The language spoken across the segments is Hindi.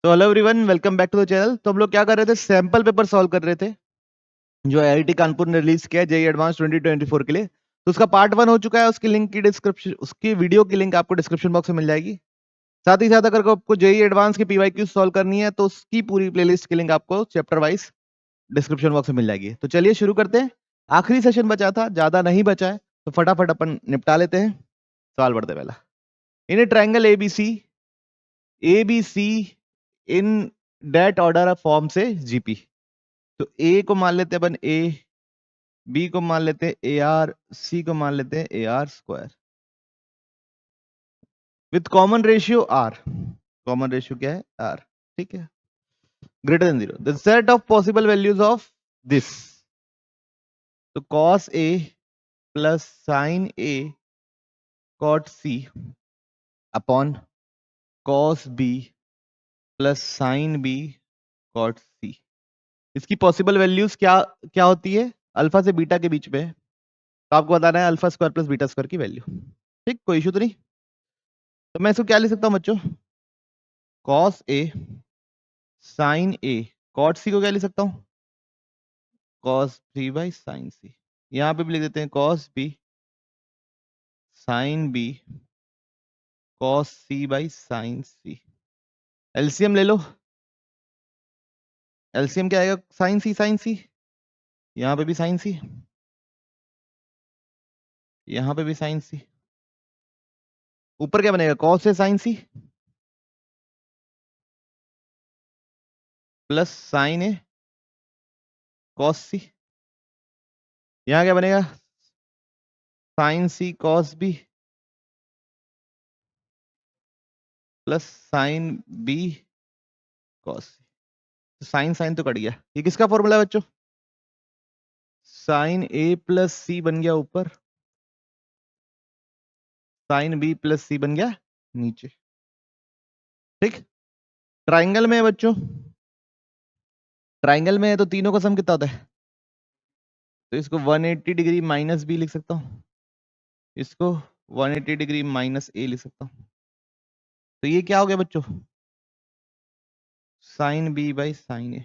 तो hello everyone, welcome back to the channel. तो हम लोग क्या कर रहे थे, सैंपल पेपर सॉल्व कर रहे थे जो आईआईटी कानपुर ने रिलीज किया है जेईई एडवांस 2024 के लिए। तो उसका पार्ट 1 हो चुका है। उसकी लिंक की डिस्क्रिप्शन, उसकी वीडियो की लिंक आपको डिस्क्रिप्शन बॉक्स में मिल जाएगी। साथ ही साथ अगर आपको जेईई एडवांस की पीवाईक्यू सॉल्व करनी है तो उसकी पूरी प्लेलिस्ट की लिंक आपको चैप्टर वाइज डिस्क्रिप्शन बॉक्स में मिल जाएगी। तो चलिए शुरू करते हैं। आखिरी सेशन बचा था, ज्यादा नहीं बचा है, तो फटाफट अपन निपटा लेते हैं। सवाल बढ़ते पहला। In a triangle ABC in that order form से जीपी। तो ए को मान लेते हैं अपन ए, बी को मान लेते हैं ए आर, सी को मान लेते हैं A R square with common ratio R. Common ratio क्या है? आर। ठीक है, greater than zero. The set of possible values of this. तो cos A plus sin A cot C upon cos B plus sin B cot C. इसकी पॉसिबल वैल्यूज क्या क्या होती है? अल्फा से बीटा के बीच में है। तो आपको बताना है alpha square plus beta square की वैल्यू। ठीक, कोई इशू तो नहीं। तो मैं इसको क्या लिख सकता हूं बच्चों? Cos A sine A cot C को क्या लिख सकता हूं? Cos 3/sin c। यहां पे भी लिख देते हैं cos B sine B cos c/sin c। LCM ले लो। एलसीएम क्या आएगा? sin c। यहां पे भी sin c, यहां पे भी sin c। ऊपर क्या बनेगा? कॉस से sin c plus sin A cos C. यहां क्या बनेगा? sin c cos b plus sin B cos C. Sin sin तो कट गया। ये किसका फॉर्मूला है बच्चों? साइन ए प्लस सी बन गया ऊपर, साइन बी प्लस सी बन गया नीचे। ठीक। ट्राइंगल में है बच्चों, ट्राइंगल में है तो तीनों का सम कितना होता है? तो इसको 180 डिग्री माइनस बी लिख सकता हूँ, इसको 180 डिग्री माइनस ए लिख सकता हूँ। तो ये क्या हो गया बच्चों? साइन बी बाई साइन ए।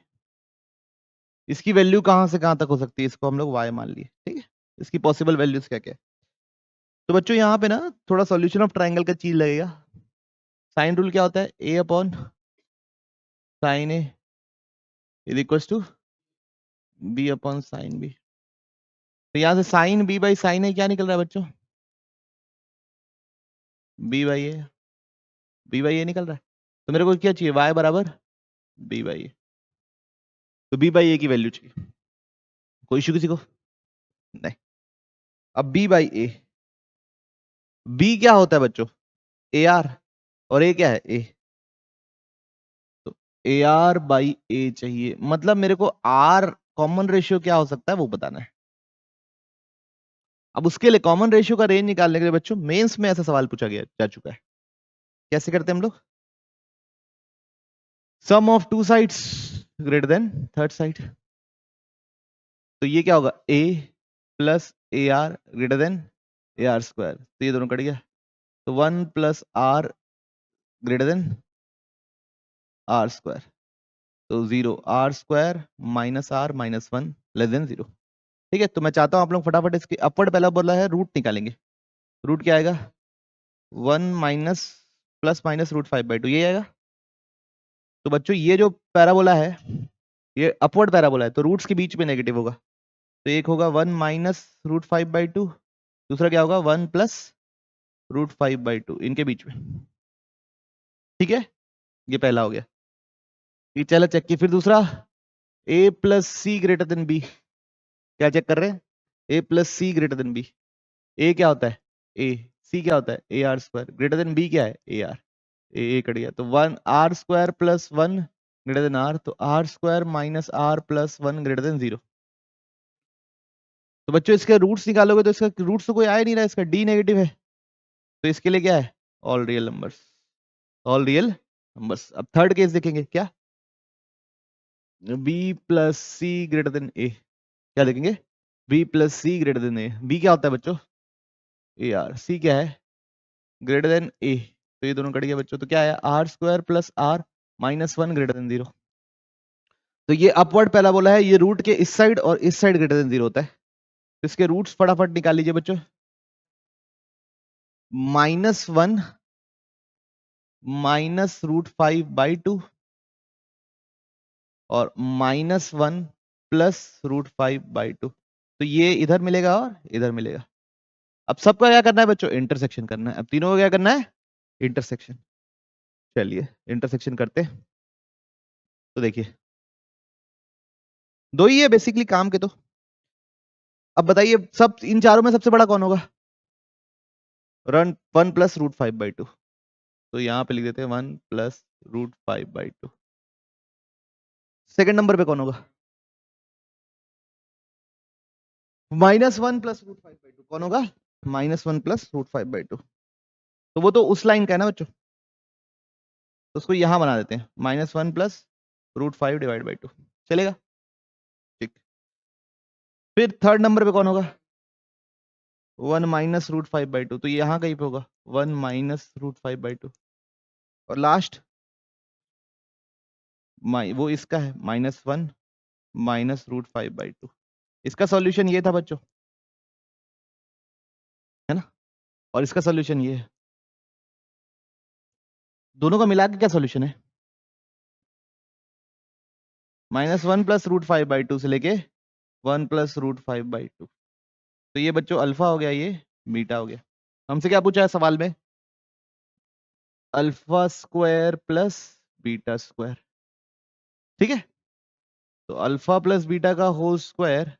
इसकी वैल्यू कहां से कहां तक हो सकती है? इसको हम लोग वाई मान लिए। ठीक है, इसकी पॉसिबल वैल्यूज क्या क्या है? तो बच्चों यहाँ पे ना थोड़ा सॉल्यूशन ऑफ ट्राइंगल का चीज लगेगा। साइन रूल क्या होता है? A upon sin A is equal to B upon sin B. तो यहां से sin B by sin A क्या निकल रहा है बच्चों? B by A. B by A निकल रहा है। तो मेरे को क्या चाहिए? वाई बराबर बी बाई ए। तो बी बाई ए की वैल्यू चाहिए। कोई इशू किसी को? नहीं। अब बी बाई ए, बी क्या होता है बच्चों? ए आर, और ए क्या है? ए। तो ए आर बाई ए चाहिए, मतलब मेरे को आर कॉमन रेशियो क्या हो सकता है वो बताना है। अब उसके लिए कॉमन रेशियो का रेंज निकालने के लिए बच्चों मेंस में ऐसा सवाल पूछा गया जा चुका है। कैसे करते हैं हम लोग? Sum of two sides greater than third side. तो ये क्या होगा? A plus A R greater than A R square. तो ये दोनों कट गया। तो 1 plus R greater than R square. तो 0 R square minus R minus 1 less than 0। ठीक है, तो मैं चाहता हूं आप लोग फटाफट इसकी अपवर्ड पहला बोला है रूट निकालेंगे। रूट क्या आएगा? 1 माइनस प्लस माइनस रूट 5/2 ये आएगा। तो बच्चों ये जो पैराबोला है ये अपवर्ड पैराबोला है, तो रूट्स के बीच में नेगेटिव होगा। तो एक होगा 1 माइनस रूट 5/2, दूसरा क्या होगा? 1 प्लस रूट 5/2, इनके बीच में। ठीक है, ये पहला हो गया। ये चलो चेक की। फिर दूसरा, A plus C greater than B. क्या चेक कर रहे हैं? A plus C greater than B. A क्या होता है? ए। सी क्या होता है? A R square. Greater than B क्या है? A R. ए कट गया। तो 1 R square plus 1 greater than R. तो R square minus R plus 1 greater than 0। तो बच्चों इसके रूट्स निकालोगे तो इसका रूट्स तो कोई आ ही नहीं रहा, इसका डी नेगेटिव है। तो इसके लिए क्या है? All real numbers. All real numbers. अब थर्ड केस देखेंगे। क्या? B plus C greater than A. क्या देखेंगे? B plus C greater than A. B क्या होता है बच्चों? A R. सी क्या है? Greater than A. तो ये दोनों कट गया बच्चों। तो क्या है? R square plus R -1 greater than 0। तो ये अपवर्ड पहला बोला है, ये रूट के इस साइड और इस साइड ग्रेटर देन 0 होता है। तो इसके रूट्स फटाफट निकाल लीजिए बच्चों। -1 -√5/2 और -1 +√5/2। तो ये इधर मिलेगा और इधर मिलेगा। अब सबका क्या करना है बच्चों? इंटरसेक्शन करना है। अब तीनों को क्या करना है? इंटरसेक्शन। चलिए इंटरसेक्शन करते हैं। तो देखिए दो ही है बेसिकली काम के। तो अब बताइए सब इन चारों में सबसे बड़ा कौन होगा? 1 +√5/2। तो यहां पे लिख देते हैं 1 +√5/2। सेकंड नंबर पे कौन होगा? -1 +√5/2 कौन होगा? -1 +√5/2। तो वो तो उस लाइन का है ना बच्चों, तो उसको यहां बना देते हैं -1 +√5/2। चलेगा? ठीक। फिर थर्ड नंबर पे कौन होगा? 1 -√5/2। तो यहां कहीं पे होगा 1 -√5/2। और लास्ट वो इसका है -1 -√5/2। इसका सॉल्यूशन ये था बच्चों, है ना? और इसका सॉल्यूशन ये है। दोनों का मिला के क्या सॉल्यूशन है? -1 +√5/2 से लेके 1 +√5/2। तो ये बच्चों अल्फा हो गया, ये बीटा हो गया। हमसे क्या पूछा है सवाल में? Alpha square plus beta square. ठीक है, तो अल्फा प्लस बीटा का होल स्क्वायर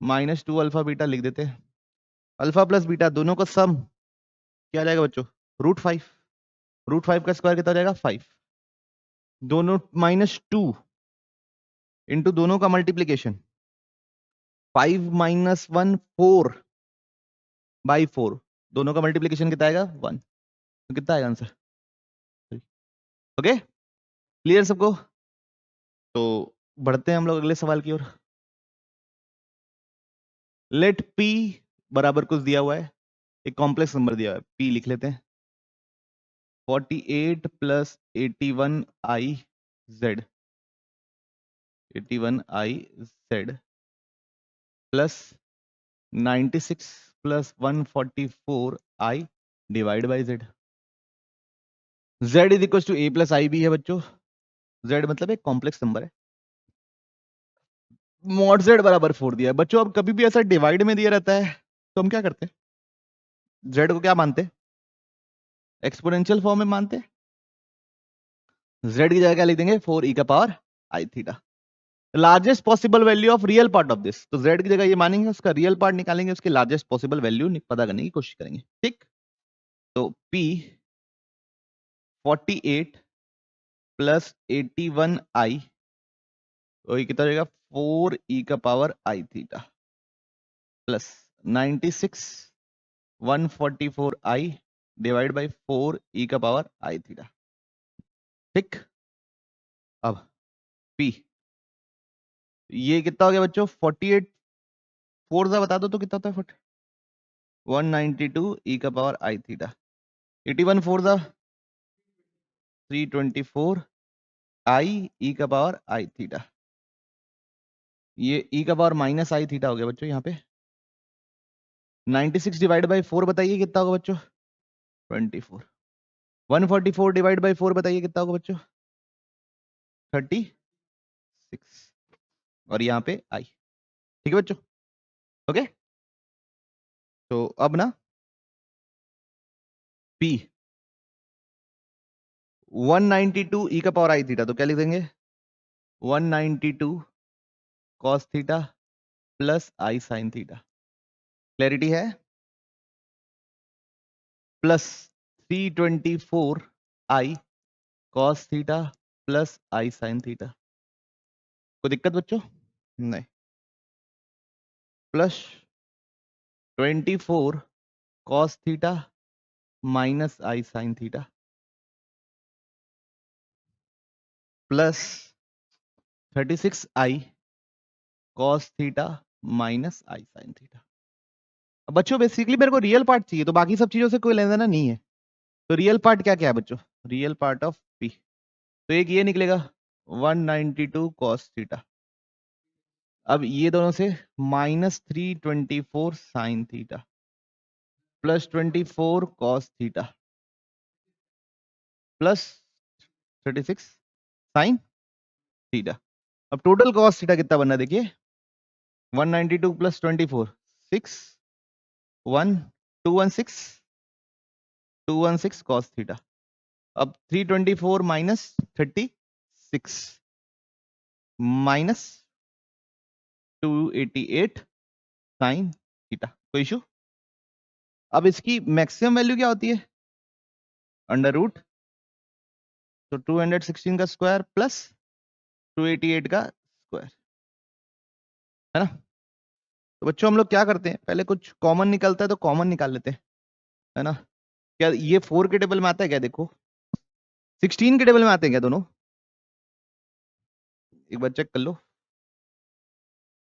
-2 अल्फा बीटा लिख देते हैं। अल्फा प्लस बीटा दोनों का सम क्या आ जाएगा बच्चों? √5। √5 का स्क्वायर कितना हो जाएगा? 5। दोनों -2 इंटू दोनों का मल्टीप्लीकेशन 5 - 1 4/4। दोनों का मल्टीप्लीकेशन कितना आएगा? 1। तो कितना आएगा आंसर? ओके, क्लियर सबको? तो बढ़ते हैं हम लोग अगले सवाल की ओर। लेट p बराबर कुछ दिया हुआ है, एक कॉम्प्लेक्स नंबर दिया हुआ है, p लिख लेते हैं। 48 + 81i z 81i z plus 96 + 144i divide by z। z is equal to a + ib है बच्चों। z मतलब एक कॉम्प्लेक्स नंबर है। मॉड z बराबर 4 दिया है बच्चों। अब कभी भी ऐसा डिवाइड में दिया रहता है तो हम क्या करते हैं? z को क्या मानते हैं? एक्सपोनेंशियल फॉर्म में मानते हैं। z की जगह क्या लिख देंगे? 4e⁻i⁻θ। Largest possible value of real part of this. तो z की जगह ये मानेंगे, उसका रियल पार्ट निकालेंगे, उसकी लार्जेस्ट पॉसिबल वैल्यू पता करने की कोशिश करेंगे। ठीक, तो p 48 + 81i वही कितना रहेगा? 4e⁻i⁻θ plus 96 144i divide by 4e⁻i⁻θ। ठीक, अब p ये कितना हो गया बच्चों? 48 4 सा बता दो तो कितना होता है? 192e⁻i⁻θ। 81 4 सा 324i e⁻i⁻θ। ये e⁻−i⁻θ हो गया बच्चों यहाँ पे। 96 डिवाइड बाई 4 बताइए कितना होगा बच्चों? 24। 144 डिवाइड बाई 4 बताइए कितना होगा बच्चों? 36। और यहाँ पे i। ठीक है बच्चों? ओके, तो अब ना p 192e⁻i⁻θ, तो क्या लिख देंगे? 192 cos theta plus i sin theta. Clarity है? Plus 324i cos theta plus i sin theta. कोई दिक्कत बच्चों? नहीं। Plus 24 cos theta minus i sin theta plus 36i cos theta minus i sin theta. अब बच्चों बेसिकली मेरे को रियल पार्ट चाहिए, तो बाकी सब चीजों से कोई लेना देना नहीं है। तो रियल पार्ट क्या क्या है बच्चों? रियल पार्ट ऑफ p तो एक ये निकलेगा 192 cos थीटा। अब ये दोनों से -324 sin theta plus 24 cos theta plus 36 sin theta. अब टोटल cos थीटा कितना बनना है देखिए, 192 प्लस 24 6 1 216 216 cos थीटा। अब 324 माइनस 36 माइनस 288 sin थीटा। कोई इशू? अब इसकी मैक्सिमम वैल्यू क्या होती है? अंडर रूट, तो 216 का स्क्वायर प्लस 288 का स्क्वायर, है ना। तो बच्चों हम लोग क्या करते हैं, पहले कुछ कॉमन निकलता है तो कॉमन निकाल लेते हैं, है ना। क्या ये 4 के टेबल में आता है क्या? देखो 16 के टेबल में आते हैं क्या दोनों? एक बार चेक कर लो।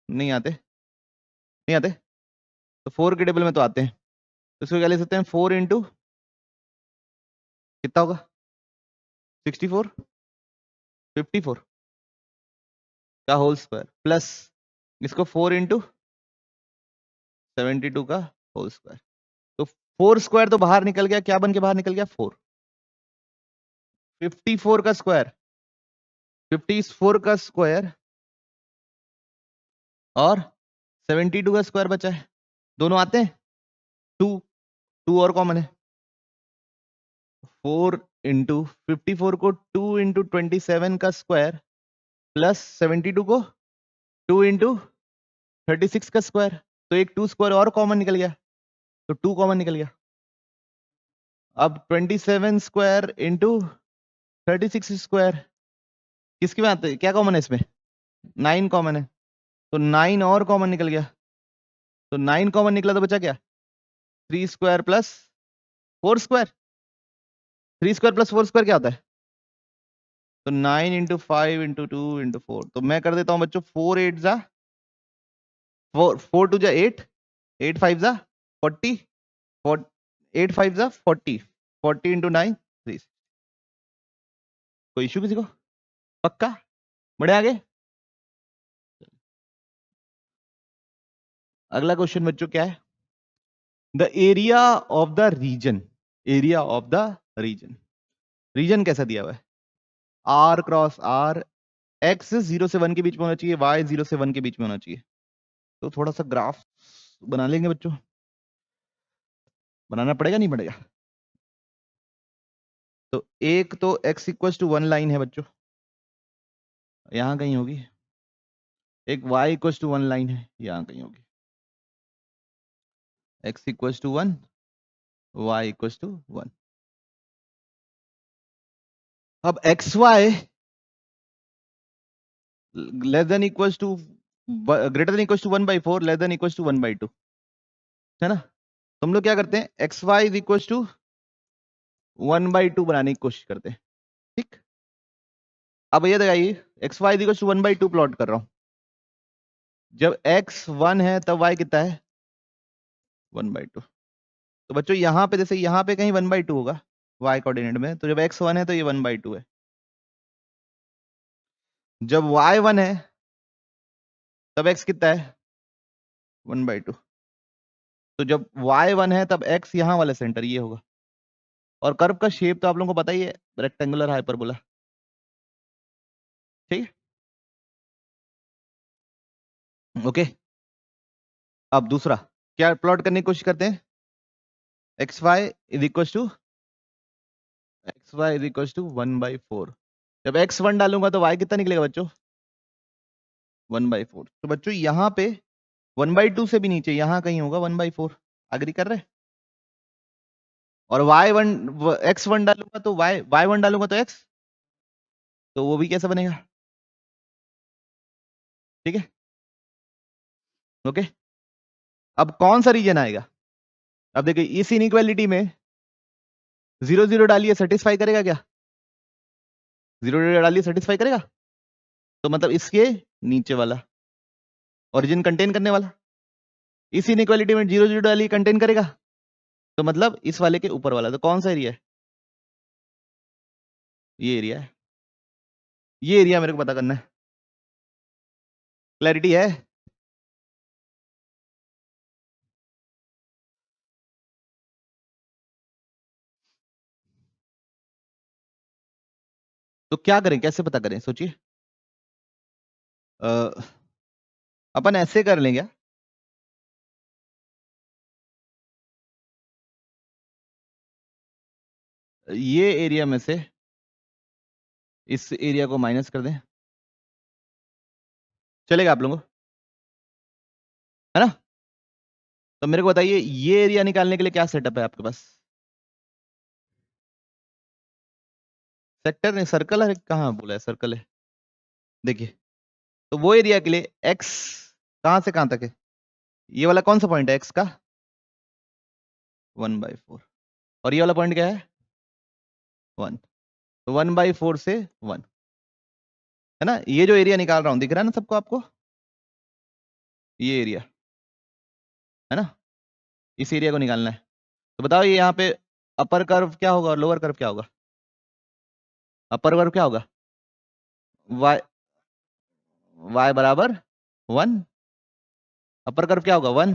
नहीं आते, नहीं आते। तो 4 के टेबल में तो आते हैं, तो इसको क्या ले सकते हैं, 4 इंटू कितना होगा, 64 54 का होल स्क्वायर प्लस इसको 4 इंटू 72 का होल स्क्वायर। तो 4 स्क्वायर तो बाहर निकल गया, क्या बन के बाहर निकल गया, 4। 54 का स्क्वायर, 54 का स्क्वायर और 72 का स्क्वायर बचा है, दोनों आते हैं, 2 और कॉमन है। 4 इंटू 54 को 2 इंटू 27 का स्क्वायर प्लस 72 को 2 इंटू 36 का स्क्वायर, तो एक 2 स्क्वायर और कॉमन निकल गया, तो 2 कॉमन निकल गया। अब 27 स्क्वायर इंटू 36 स्क्वायर किसके में आते हैं, क्या कॉमन है इसमें, 9 कॉमन है, तो 9 और कॉमन निकल गया, तो 9 कॉमन निकला तो बचा क्या, 3 square plus 4 square. 3 square plus 4 square क्या होता है, तो 9 इंटू 5 इंटू 2 इंटू 4। तो मैं कर देता हूं बच्चों, 4 8 जा 4 2 जा 8 8 5 जा 40 8 5 जा 40 40 इंटू 9 3। कोई इशू किसी को? पक्का? बढ़े आगे। अगला क्वेश्चन बच्चों क्या है, the area of the region, area of the region, region कैसा दिया हुआ है, आर क्रॉस आर, एक्स 0 से 1 के बीच में होना चाहिए, वाई 0 से 1 के बीच में होना चाहिए। तो थोड़ा सा ग्राफ बना लेंगे बच्चों, बनाना पड़ेगा नहीं पड़ेगा। तो एक तो x इक्वल टू 1 लाइन है बच्चों, यहां कहीं होगी, एक y इक्वल टू 1 लाइन है, यहां कहीं होगी, x equal to 1 y equal to 1। अब x y less than equal to greater than equal to 1/4 less than equal to 1/2, है ना। तो हम लोग क्या करते हैं, x y is equal to 1/2 बनाने की कोशिश करते हैं, ठीक। अब ये दिखाइए, x y is equal to 1/2 plot कर रहा हूं, जब x 1 है तब y कितना है, 1/2। तो बच्चों यहाँ पे जैसे यहाँ पे कहीं 1/2 होगा y कोऑर्डिनेट में, तो जब x 1 है तो ये 1/2 है। जब y 1 है तब x कितना है, 1/2। तो जब y 1 है तब x यहाँ वाला सेंटर ये होगा, और कर्व का शेप तो आप लोगों को पता ही है, रेक्टेंगुलर हाइपरबोला, ठीक है, ओके। अब दूसरा क्या प्लॉट करने की कोशिश करते हैं, x y is equal to 1/4। जब x1 डालूंगा तो y कितना निकलेगा बच्चों, 1/4। तो बच्चों यहाँ पे 1/2 से भी नीचे यहाँ कहीं होगा 1/4, अग्री कर रहे हैं। और y1 x1 डालूंगा तो y1 डालूंगा तो x, तो वो भी कैसा बनेगा, ठीक है, ओके। अब कौन सा रीजन आएगा, अब देखिए इस इनइक्वालिटी में 0 0 डालिए, सेटिस्फाई करेगा क्या, 0 0 डालिए सेटिस्फाई करेगा, तो मतलब इसके नीचे वाला ओरिजिन कंटेन करने वाला, इस इनइक्वालिटी में 0 0 डालिए कंटेन करेगा, तो मतलब इस वाले के ऊपर वाला, तो कौन सा एरिया है, ये एरिया है, ये एरिया मेरे को पता करना है। क्लैरिटी है? तो क्या करें, कैसे पता करें, सोचिए। अपन ऐसे कर लेंगे क्या? ये एरिया में से इस एरिया को माइनस कर दें, चलेगा आप लोगों को, है ना? तो मेरे को बताइए ये एरिया निकालने के लिए क्या सेटअप है आपके पास? सेक्टर नहीं, सर्कल है, कहाँ बोला है सर्कल है? देखिए, तो वो एरिया के लिए x कहां से कहां तक है? ये वाला कौन सा पॉइंट है x का? 1/4। और ये वाला पॉइंट क्या है? 1। तो 1/4 से 1, है ना? ये जो एरिया निकाल रहा हूं दिख रहा है ना सबको आपको? ये एरिया, है ना? इस एरिया को निकालना है। तो बताओ ये यहाँ पे अपर कर्व क्या होगा और लोअर कर्व क्या होगा? अपर कर्व क्या होगा? y y बराबर 1। अपर कर्व क्या होगा? 1।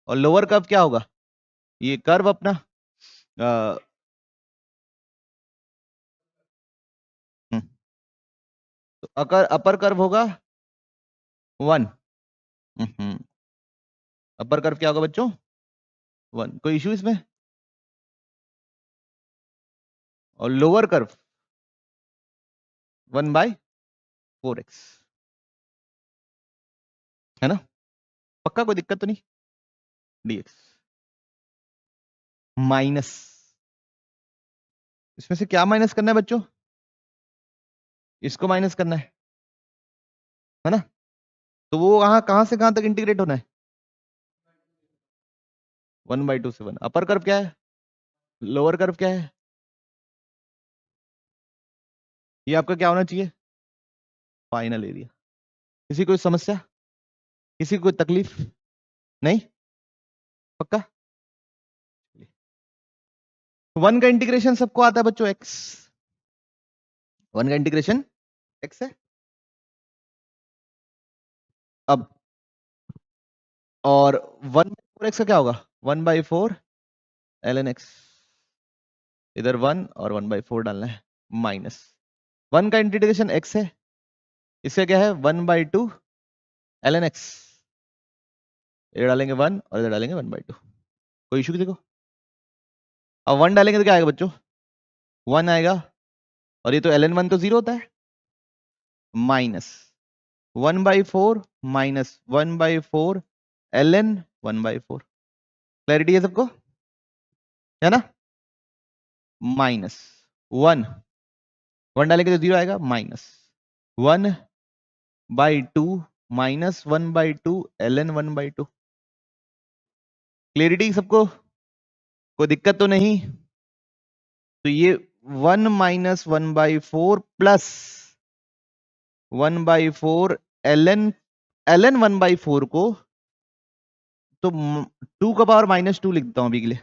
और लोअर कर्व क्या होगा? ये कर्व अपना तो अपर कर्व होगा 1। अपर कर्व क्या होगा बच्चों? 1। कोई इश्यू इसमें? और लोअर कर्व 1/4x, है ना? पक्का, कोई दिक्कत तो नहीं? dx माइनस, इसमें से क्या माइनस करना है बच्चों? इसको माइनस करना है ना? तो वो कहां से कहां तक इंटीग्रेट होना है? 1/2 से 1। अपर कर्व क्या है, लोअर कर्व क्या है? ये आपका क्या होना चाहिए? Final area. किसी कोई समस्या, किसी को कोई तकलीफ नहीं? पक्का? 1 का इंटीग्रेशन सबको आता है बच्चों, x। 1 का इंटीग्रेशन x है। अब और 1/4x का क्या होगा? 1/4 ln x। इधर 1 और 1/4 डालना है, माइनस 1 का इंटीग्रेशन x है, इसका क्या है? 1/2 ln x। इधर डालेंगे 1 और इधर डालेंगे 1/2। कोई इशू किसी को? अब 1 डालेंगे तो क्या आएगा बच्चों? 1 आएगा। और ये तो ln 1 तो 0 होता है, माइनस 1/4 माइनस 1/4 ln 1/4। क्लैरिटी है सबको, है ना? माइनस 1 डालेंगे तो 0 आएगा, माइनस 1/2 माइनस 1/2 ln 1/2। क्लियरिटी सबको, कोई दिक्कत तो नहीं? तो ये 1 माइनस 1/4 प्लस 1/4 ln 1/4 को तो 2 का पावर -2 लिख देता हूं अभी के लिए,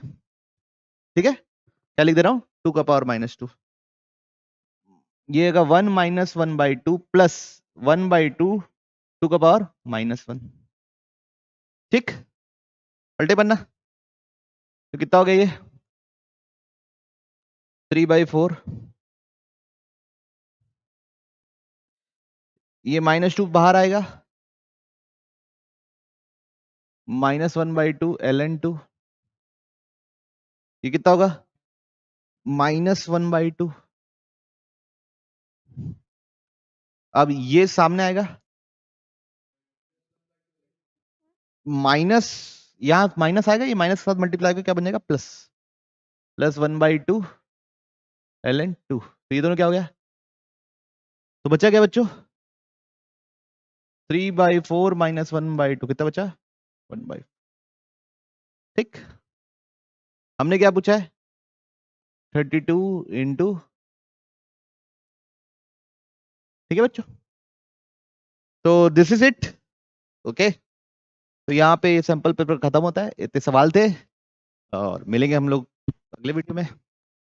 ठीक है? क्या लिख दे रहा हूं? 2 का पावर -2। ये होगा 1 माइनस 1/2 प्लस 1/2 2 का पावर -1। ठीक, पलटे बनना। तो कितना हो गया ये? 3/4। ये -2 बाहर आएगा, -1/2 ln 2। ये कितना होगा? -1/2। अब ये सामने आएगा, माइनस, यहां माइनस आएगा, ये माइनस के साथ मल्टीप्लाई करके क्या बन जाएगा? Plus 1/2 ln 2। तो ये दोनों क्या हो गया? तो बचा क्या बच्चों? 3/4 माइनस 1/2 कितना बचा? 1/4। ठीक, हमने क्या पूछा है? 32 इंटू, ठीक है बच्चों? तो दिस इज इट, ओके। तो यहाँ पे सैंपल पेपर खत्म होता है, इतने सवाल थे और मिलेंगे हम लोग अगले वीडियो में।